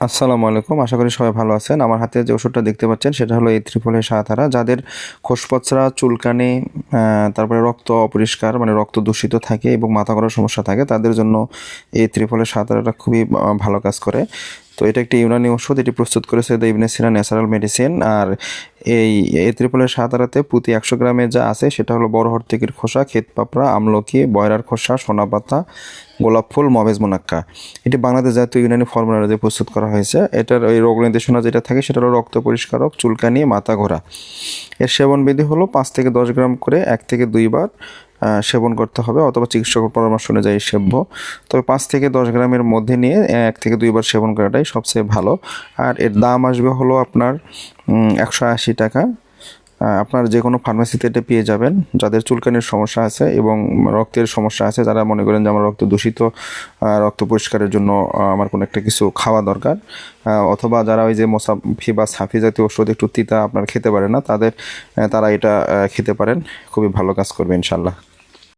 আসসালামু আলাইকুম, আশা করি সবাই ভালো আছেন। আমার হাতে যে ওষুধটা দেখতে পাচ্ছেন সেটা হলো এই ত্রিফলের সাহাতারা। যাদের খোসপচরা, চুলকানি, তারপরে রক্ত অপরিষ্কার মানে রক্ত দূষিত থাকে এবং মাথা ঘোরার সমস্যা থাকে, তাদের জন্য এই ত্রিফলের সাহাতারাটা খুবই ভালো কাজ করে। তো এটা একটি ইউনানি ওষুধ, এটি প্রস্তুত করেছে the Ibn Sina natural medicine. আর এই ত্রিফলের সাহাতারাতে প্রতি 100 গ্রামে যা আছে সেটা হলো বড় হরতকির খোসা, ক্ষেত পাপড়া, আমলকি, বয়রার খোসা, সোনাপাতা, গোলাপ ফুল, মবেজ মুনাক্কা। এটি বাংলাদেশ জাতীয় ইউনানি ফর্মুলা দিয়ে প্রস্তুত করা হয়েছে। এটার এই রোগ নির্দেশনা যেটা থাকে সেটা হলো রক্ত পরিষ্কারক, চুলকানি, মাথা ঘোরা। এর সেবনবিধি হলো 5 থেকে 10 গ্রাম করে 1 থেকে 2 বার সেবন করতে হবে, অথবা চিকিৎসকের পরামর্শ অনুযায়ী সেব্য। তবে 5 থেকে 10 গ্রামের মধ্যে নিয়ে 1 থেকে 2 বার সেবন করাটাই সবচেয়ে ভালো। আর এর দাম আসবে হলো আপনার 180 টাকা। আপনার যে কোনো ফার্মেসিতে এটা পেয়ে যাবেন। যাদের চুলকানির সমস্যা আছে এবং রক্তের সমস্যা আছে, যারা মনে করেন যে আমার রক্ত দূষিত, রক্ত পরিষ্কারের জন্য আমার কোনো একটা কিছু খাওয়া দরকার, অথবা যারা ওই যে মোসাফি বা সাফি জাতীয় ওষুধ একটু তিতা আপনার খেতে পারে না, তারা এটা খেতে পারেন, খুবই ভালো কাজ করবে ইনশাল্লাহ।